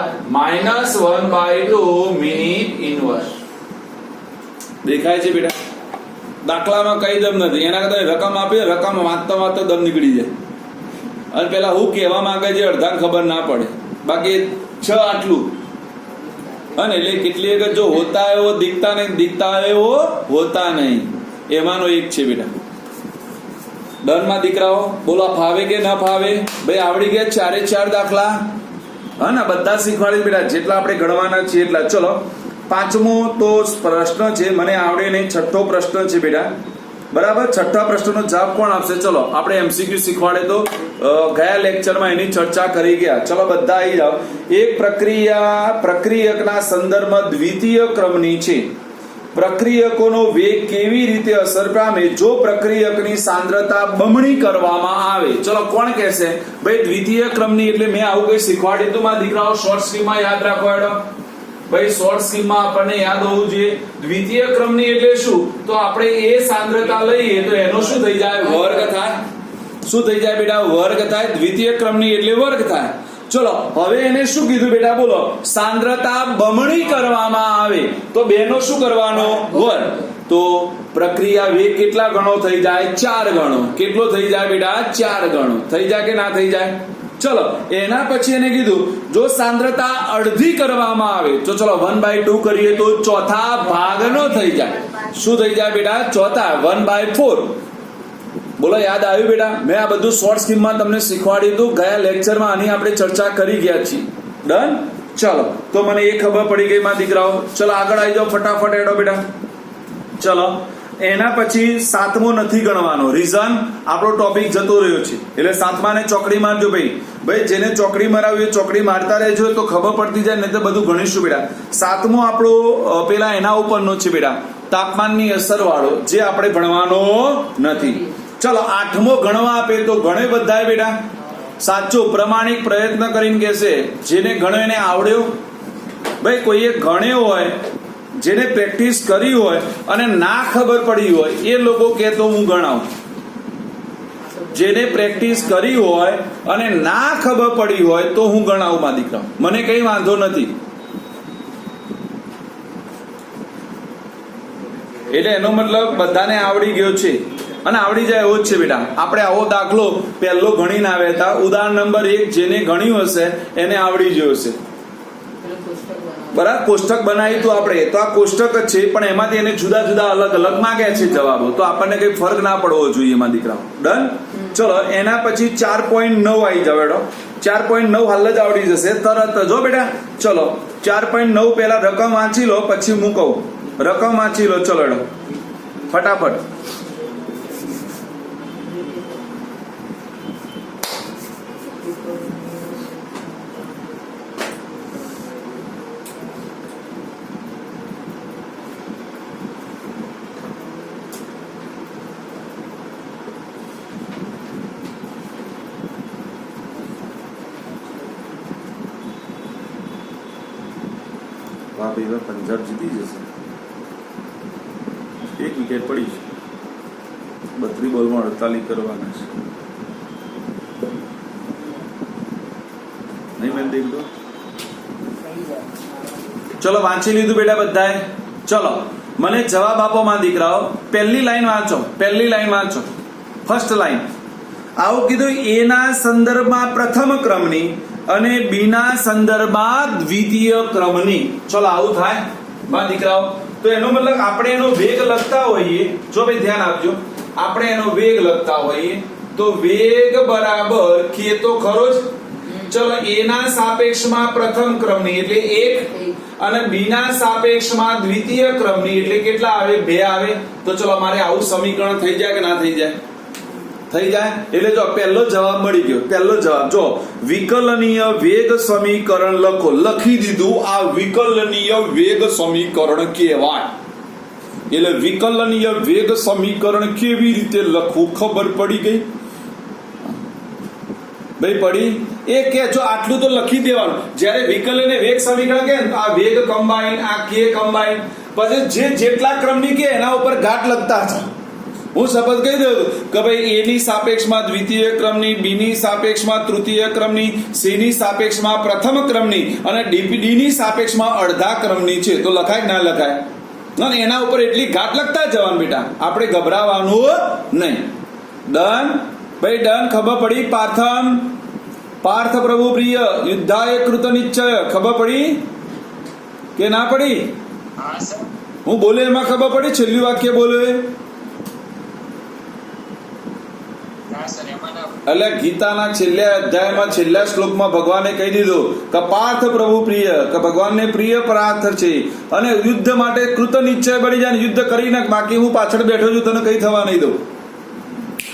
- 1/2 મિનિટ ઇનવર્સ. દેખાય છે બેટા? દાખલામાં કઈ દમ નથી. એના કરતા રકમ આપી, રકમ વાંચતા દમ નીકળી જાય. અને પેલા હું કહેવા માંગે છે અડધાને ખબર ના પડે. બાકી આટલું. અને એટલે કેટલી વખત જો હોતા હે વો દિખતા નહીં, દિખતા હે વો હોતા નહીં, એમાંનો એક છે બેટા. ડનમાં દીકરાઓ બોલો, ફાવે કે ના ફાવે? ભાઈ આવડી ગયા 4 દાખલા? હા ને, બધા શીખવાડી બેટા. જેટલા આપણે ગણવાના છીએ એટલા. ચલો 5મો તો પ્રશ્ન છે, મને આવડે નહીં. 6થો પ્રશ્ન છે બેટા. બરાબર. 6થા પ્રશ્નનો જવાબ કોણ આપશે? ચલો આપણે MCQ શીખવાડે તો ગયા લેક્ચરમાં એની ચર્ચા કરી ગયા. ચલો બધા આવી જાઓ. એક પ્રક્રિયકના સંદર્ભમાં દ્વિતીય ક્રમની છે. પ્રક્રિયકોનો વેગ કેવી રીતે અસર પામે જો પ્રક્રિયકની સાંદ્રતા બમણી કરવામાં આવે? ચલો કોણ કહેશે? ભાઈ દ્વિતીય ક્રમની એટલે મેં આવું કઈ શીખવાડ્યું હતું મારા દીકરાઓ? શોર્ટ સ્કીમમાં યાદ રાખો હેડો ભાઈ. શોર્ટ સ્કીમમાં આપણને યાદ હોવું જોઈએ. દ્વિતીય ક્રમની એટલે શું? તો આપણે એ સાંદ્રતા લઈએ તો એનો શું થઈ જાય? વર્ગ થાય. શું થઈ જાય બેટા? વર્ગ થાય. દ્વિતીય ક્રમની એટલે વર્ગ થાય. ચલો હવે એને શું કીધું બેટા? બોલો. સાંદ્રતા બમણી કરવામાં આવે તો બેનો શું કરવાનો? વર્ગ. તો પ્રક્રિયા વેગ કેટલા ગણો થઈ જાય? 4 ગણો. કેટલો થઈ જાય બેટા? 4 ગણો. થઈ જાય કે ના થઈ જાય? ચલો એના પછી એને કીધું જો સાંદ્રતા અડધી કરવામાં આવે તો ચલો 1/2 કરીએ તો ચોથા ભાગનો થઈ જાય. શું થઈ જાય બેટા? ચોથા 1/4. બોલો યાદ આવ્યું બેટા? મેં આ બધું શોર્ટ સ્કીમમાં તમને શીખવાડ્યું હતું. ગયા લેક્ચરમાં આની આપણે ચર્ચા કરી ગયા છીએ. ડન. ચલો તો મને એ ખબર પડી ગઈ મારા દીકરાઓ. ચલો આગળ આવી જાઓ ફટાફટ હેડો બેટા. ચલો એના પછી 7મો નથી ગણવાનો. રીઝન આપણો ટોપિક જતો રહ્યો છે એટલે 7માને ચોકડી મારજો ભાઈ. જેને ચોકડી મરાવી હોય ચોકડી મારતા રહેજો તો ખબર પડતી જાય, નહીં તો બધું ગણીશું બેટા. 7મો આપણો પેલા એના ઉપરનો છે બેટા, તાપમાનની અસર વાળો, જે આપણે ભણવાનો નથી. ચલો 8મો ગણવા આપે તો ગણે બધાય બેટા. સાચો પ્રમાણિક પ્રયત્ન કરીને કહેશે જેને ગણ્યો એને આવડ્યો. ભાઈ કોઈએ ગણ્યો હોય, જેને પ્રેક્ટિસ કરી હોય અને ના ખબર પડી હોય એ લોકો કહેતો હું ગણાવું. જેને પ્રેક્ટિસ કરી હોય અને ના ખબર પડી હોય તો હું ગણાવું માં દીકરા, મને કઈ વાંધો નથી. એટલે એનો મતલબ બધાને આવડી ગયો છે અને આવડી જાય એવો જ છે બેટા. આપણે આવો દાખલો પહેલો ગણીને આવ્યા હતા. ઉદાહરણ નંબર 1 જેને ગણ્યું હશે એને આવડી ગયો હશે. બરાબર, કોષ્ટક બનાવ્યું તો આપણે તો આ કોષ્ટક જ છે, પણ એમાંથી એને જુદા જુદા અલગ અલગ માંગ્યા છે જવાબો, તો આપણને કઈ ફરક ના પડવો જોઈએ એમાં દીકરાઓ. ડન. ચલો એના પછી 4.9 આવી જાવ બેટો. 4.9 હાલ જ આવડી જશે તરત જ હો બેટા. ચલો 4.9 પહેલા રકમ વાંચી લો, પછી હું કહું. રકમ વાંચી લો. ચલો એડો ફટાફટ. વાહ ભાઈ વાહ, પંજાબ જીતી જશે. 1 વિકેટ પડી છે. 32 બોલમાં 48 કરવાના છે. નહીં મેં દેખ દો. ચલો વાંચી લીધું બેટા બધાએ. ચલો મને જવાબ આપો માં દીકરાઓ. પહેલી લાઈન વાંચો. પહેલી લાઈન વાંચો. ફર્સ્ટ લાઈન આવું કીધું, એ ના સંદર્ભમાં પ્રથમ ક્રમની અને બી ના સંદર્ભમાં દ્વિતીય ક્રમની. ચલો આવું થાય માં દીકરાઓ. તો એનો મતલબ આપણે એનો વેગ લખતા હોઈએ, જો ભાઈ ધ્યાન આપજો, આપણે એનો વેગ લખતા હોઈએ તો વેગ બરાબર કે તો ખરો જ. ચલો એ ના સાપેક્ષમાં પ્રથમ ક્રમની એટલે 1 અને બી ના સાપેક્ષમાં દ્વિતીય ક્રમની એટલે કેટલા આવે? 2 આવે. તો ચલો અમારે આવું સમીકરણ થઈ જાય કે ના થઈ જાય? થઈ જાય. એટલે જો પહેલો જવાબ મળી ગયો. પહેલો જવાબ જો વિકલનીય વેગ સમીકરણ લખો. લખી દીધું. આ વિકલનીય વેગ સમીકરણ કહેવાય. એટલે વિકલનીય વેગ સમીકરણ કેવી રીતે લખવું ખબર પડી ગઈ ભાઈ? પડી. એ કે જો આટલું તો લખી દેવાનું. જ્યારે વિકલન વેગ સમીકરણ કે આ વેગ કમ્બાઈન, આ કે કમ્બાઈન, પછી જે જેટલા ક્રમની કે એના ઉપર ઘાટ લખતા છે. હું શપથ કહી દઉં કે ભાઈ એ ની સાપેક્ષમાં દ્વિતીય ક્રમની, બી ની સાપેક્ષમાં તૃતીય ક્રમની, સી ની સાપેક્ષમાં પ્રથમ ક્રમની અને ડી ની સાપેક્ષમાં અડધા ક્રમની છે. તો લખાય કે ના લખાય? ના, એના ઉપર એટલી ઘાટ લખતા જવાનું બેટા. આપણે ગભરાવાનું નહીં. ડન ભાઈ ડન. ખબર પડી? પાર્થમ પાર્થ પ્રભુ પ્રિય યુદ્ધાય કૃત નિશ્ચય. ખબર પડી કે ના પડી? હું બોલે એમાં ખબર પડી? છેલ્લું વાક્ય બોલે એટલે ગીતાના છેલ્લા અધ્યાયમાં છેલ્લા શ્લોકમાં ભગવાને કહી દીધું કે પાર્થ પ્રભુ પ્રિય, કે ભગવાનને પ્રિય પાર્થ છે અને યુદ્ધ માટે કૃત નિશ્ચય બની જાય, યુદ્ધ કરી નાખ. બાકી હું પાછળ બેઠો છું, તને કઈ થવા નહીં દઉં.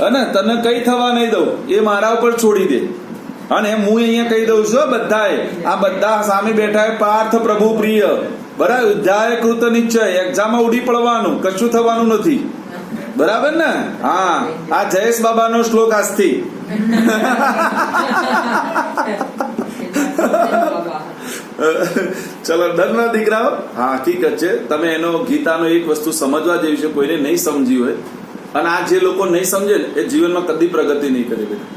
અને તને કઈ થવા નહીં દઉં એ મારા ઉપર છોડી દે. અને હું અહીંયા કહી દઉં છું બધાએ, આ બધા સામે બેઠા પાર્થ પ્રભુ પ્રિય, બરાબર? યુદ્ધાય કૃત નિશ્ચય. એક્ઝામમાં ઉડી પડવાનું, કશું થવાનું નથી. બરાબર ને? હા, આ જયેશ બાબાનો શ્લોક આજથી. ચલો ડન ના દીકરાઓ. હા હકીકત છે. તમે એનો ગીતાનો એક વસ્તુ સમજવા જેવી છે, કોઈને નહીં સમજી હોય. અને આ જે લોકો નહીં સમજે એ જીવનમાં કદી પ્રગતિ નહીં કરે બેટા.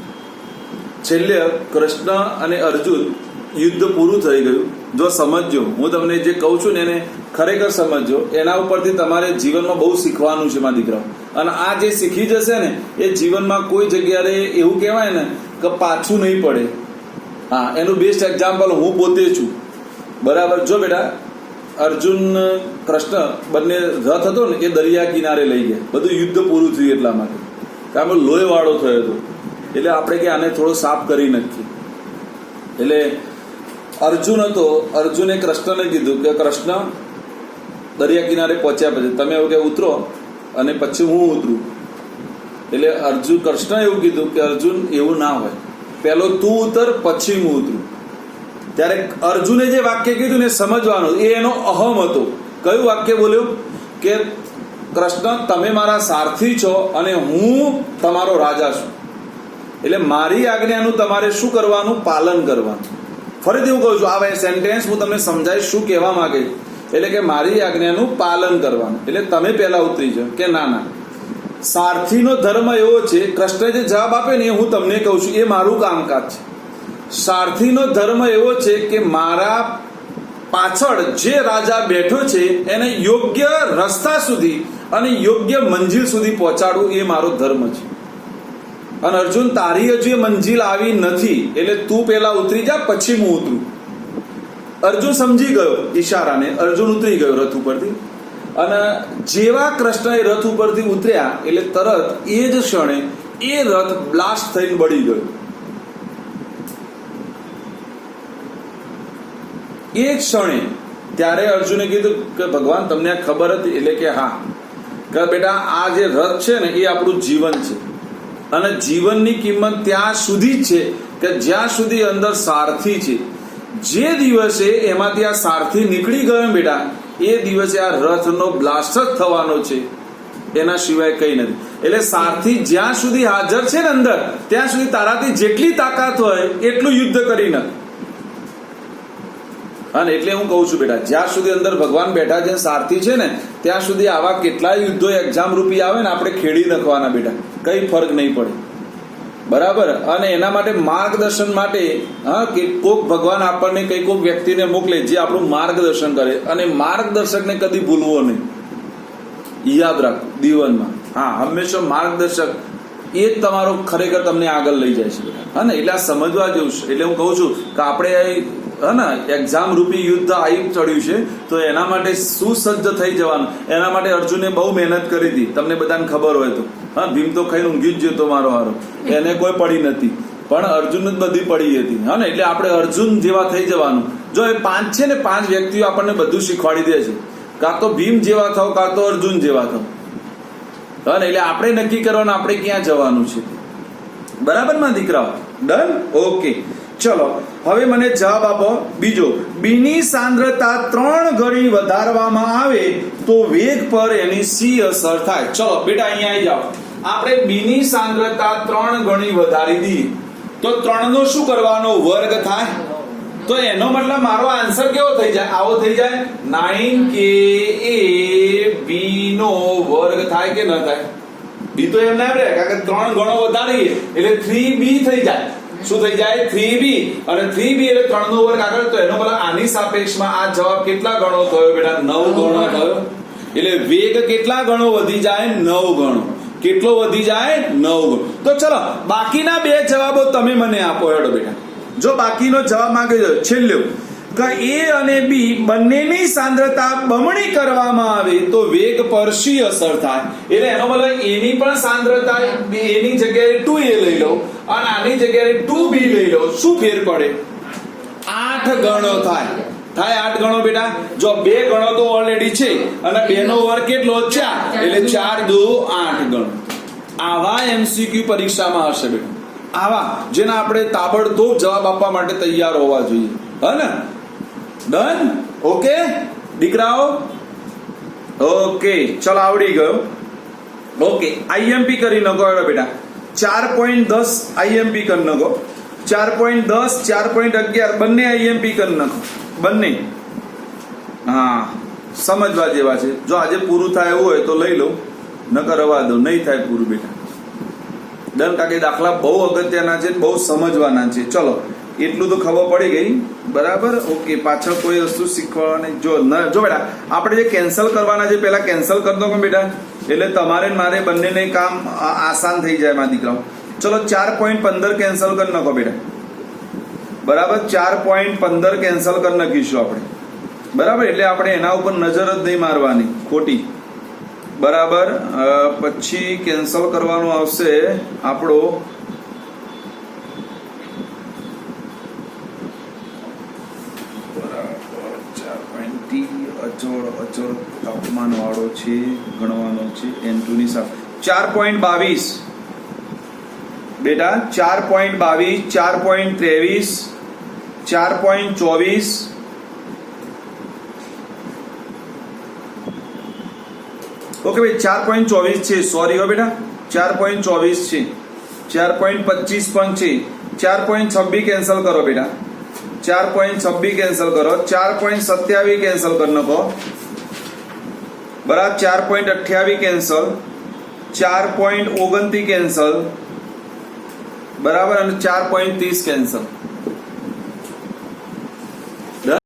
છેલ્લે કૃષ્ણ અને અર્જુન યુદ્ધ પૂરું થઈ ગયું. જો સમજજો, હું તમને જે કહું છું ને એને ખરેખર સમજજો. એના ઉપરથી તમારે જીવનમાં બહુ શીખવાનું છે મારા દીકરાઓ. અને આ જે શીખી જશે ને એ જીવનમાં કોઈ જગ્યાએ એવું કહેવાય ને કે પાછું નહીં પડે. હા, એનું બેસ્ટ એક્ઝામ્પલ હું પોતે છું. બરાબર? જો બેટા અર્જુન કૃષ્ણ બંને રથ હતો ને એ દરિયા કિનારે લઈ ગયા. બધું યુદ્ધ પૂરું થયું એટલા માટે, કારણ કે લોહી વાળો થયો હતો. એટલે આપણે કે આને થોડો સાફ કરી નાખીએ. એટલે અર્જુન હતો, અર્જુને કૃષ્ણને કીધું કે કૃષ્ણ દરિયા કિનારે પહોંચ્યા પછી તમે એવું કે ઉતરો અને પછી હું ઉતરું. એટલે અર્જુન કૃષ્ણ એવું કીધું કે અર્જુન એવું ના હોય, પહેલો તું ઉતર પછી હું ઉતરું. ત્યારે અર્જુને જે વાક્ય કીધું ને સમજવાનું, એ એનો અહમ હતો. કયું વાક્ય બોલ્યું? કે કૃષ્ણ તમે મારા સારથી છો અને હું તમારો રાજા છું. એટલે મારી આજ્ઞાનું તમારે શું કરવાનું? પાલન કરવાનું. ફરીથી હું કહું છું, આ સેન્ટેન્સ હું તમને સમજાવીશ શું કહેવા માંગે છે. એટલે કે મારી આજ્ઞાનું પાલન કરવાનું. એટલે તમે પહેલા ઉતરી જાઓ કે ના ના, સારથીનો ધર્મ એવો છે. કૃષ્ણે જે જવાબ આપે ને એ હું તમને કહું છું, એ મારું કામકાજ છે. સારથીનો ધર્મ એવો છે કે મારા પાછળ જે રાજા બેઠો છે એને યોગ્ય રસ્તા સુધી અને યોગ્ય મંજિલ સુધી પહોંચાડવું, એ મારો ધર્મ છે. અને અર્જુન, તારી હજુ એ મંજિલ આવી નથી, એટલે તું પેલા ઉતરી જા, પછી હું ઉતરું. અર્જુન સમજી ગયો ઈશારાને. અર્જુન ઉતરી ગયો રથ ઉપરથી. અને જેવા કૃષ્ણ એ રથ ઉપરથી ઉતર્યા એટલે તરત એ જ ક્ષણે એ રથ બ્લાસ્ટ થઈને બળી ગયો. એ ક્ષણે ત્યારે અર્જુને કીધું કે ભગવાન તમને આ ખબર હતી? એટલે કે હા. કે બેટા, આ જે રથ છે ને એ આપણું જીવન છે. અને જીવનની કિંમત ત્યાં સુધી જ છે કે જ્યાં સુધી અંદર સારથી છે. જે દિવસે એમાંથી આ સારથી નીકળી ગયો બેટા, એ દિવસે આ રથનો બ્લાસ્ટ જ થવાનો છે, એના સિવાય કઈ નથી. એટલે સારથી જ્યાં સુધી હાજર છે ને અંદર, ત્યાં સુધી તારાથી જેટલી તાકાત હોય એટલું યુદ્ધ કરી નાખ. અને એટલે હું કહું છું બેટા, જ્યાં સુધી અંદર ભગવાન બેઠા છે, સારથી છે ને, ત્યાં સુધી આવા કેટલાય યુદ્ધો એક્ઝામ રૂપી આવે ને, આપણે ખેડી નાખવાના બેટા, કઈ ફરક નહીં પડે. બરાબર. અને એના માટે માર્ગદર્શન માટે કે કોક ભગવાન આપણને કઈ કોક વ્યક્તિને મોકલે જે આપણું માર્ગદર્શન કરે. અને માર્ગદર્શકને કદી ભૂલવો નહીં, યાદ રાખ જીવનમાં. હા, હંમેશા માર્ગદર્શક એ જ તમારો ખરેખર તમને આગળ લઈ જાય છે બેટા. હા ને, એટલે આ સમજવા જેવું છે. એટલે હું કહું છું કે આપણે હા ને એક્ઝામ રૂપી યુદ્ધ આવી ચડ્યું છે, તો એના માટે સુસજ્જ થઈ જવાનું. એના માટે અર્જુને બહુ મહેનત કરી હતી, તમને બધાને ખબર હોય તો. હા, ભીમ તો ખાઈને ઊંઘી જ જતો મારો હારો, એને કોઈ પડી નથી, પણ અર્જુન જ બધી પડી હતી. હા ને, એટલે આપણે અર્જુન જેવા થઈ જવાનું. જો એ 5 છે ને, 5 વ્યક્તિઓ આપણને બધું શીખવાડી દે છે. કાં તો ભીમ જેવા થાવ, કાં તો અર્જુન જેવા થાવ. હા ને, એટલે આપણે નક્કી કરવાનું આપણે ક્યાં જવાનું છે. બરાબર માં દીકરાઓ? ડન? ઓકે, ચલો હવે મને જવાબ આપો બીજો. બીની સાંદ્રતા 3 ગણી વધારવામાં આવે તો વેગ પર એની સી અસર થાય. ચલો બેટા અહીંયા આવી જાઓ. આપણે બીની સાંદ્રતા 3 ગણી વધારી દઈએ તો 3 નો શું કરવાનો? વર્ગ થાય. તો એનો મતલબ મારો આન્સર કેવો થઈ જાય? આવો થઈ જાય. 9KAB નો વર્ગ થાય કે ન થાય? બી તો એમ ના રહે, કારણ કે 3 ગણો વધારીએ એટલે 3B થઈ જાય. શું થઈ જાય? 3B. અને 3B એટલે 3 નો વર્ગ આગળ, તો એનો મતલબ આની સાપેક્ષમાં આ જવાબ કેટલા ગણો થયો બેટા? 9 ગણો થયો. એટલે વેગ કેટલા ગણો વધી જાય? 9 ગણો. કેટલો વધી જાય? 9 ગણો. તો ચલો બાકીના 2 જવાબો તમે મને આપો હેડો બેટા. જો બાકીનો જવાબ માંગે છે છેલ્લો કે A અને B બંનેની સાંદ્રતા બમણી કરવામાં આવે તો વેગ પર શી અસર થાય. એટલે એનો મતલબ A ની પણ સાંદ્રતા A ની જગ્યાએ 2A લઈ લો અને આની જગ્યાએ 2B લઈ લો, શું ફેર પડે? 8 ગણો થાય. 8 ગણો બેટા. જો 2 ગણો તો ઓલરેડી છે અને 2 નો વર્ગ કેટલો? 4. એટલે 4 દુ 8 ગણો. આવા MCQ પરીક્ષામાં હશે બેટા, આવા જેના આપણે તાબડતોબ જવાબ આપવા માટે તૈયાર હોવા જોઈએ. હે ને? ડન? ઓકે દીકરાઓ? ઓકે, ચલો આવડી ગયો. ઓકે, IMP કરી નાખો બેટા. 4.10 IMP કરી નાખો. 4.10 4.11 બંને IMP કરી નાખો. બંને હા સમજવા જેવા છે. જો આજે પૂરું થાય એવું હોય તો લઈ લો, નકર રવા દો. નહીં થાય પૂરું બેટા. ડન? કારણ કે દાખલા બહુ અગત્યના છે, બહુ સમજવાના છે. ચલો એટલું તો ખબર પડી ગઈ. બરાબર? ઓકે, પાછળ કોઈ વસ્તુ શીખવાડવાની જો બેટા આપણે જે કેન્સલ કરવાના છે પહેલા કેન્સલ કરી દો બેટા, એટલે તમારે મારે બંનેને કામ આસાન થઈ જાય મારા દીકરાઓ. ચલો 4.15 કેન્સલ કરી નાખો બેટા. બરાબર? 4.15 કેન્સલ કરી નાખીશું આપણે. બરાબર? એટલે આપણે એના ઉપર નજર જ નહીં મારવાની ખોટી. બરાબર? પછી કેન્સલ કરવાનું આવશે આપણો અચળ તાપમાન વાળો છે, ગણવાનો છે. N2 ની સાથે 4.22 બેટા. 4.22 4.23 4.24 ઓકે ભાઈ 4.24 છે. સોરી હો બેટા 4.24 છે. 4.25 પણ છે 4.26 કેન્સલ કરો બેટા 4.26 કેન્સલ કરો 4.27 કેન્સલ કરી નાખો બરાબર 4.28 કેન્સલ 4.29 કેન્સલ બરાબર અને 4.30 કેન્સલ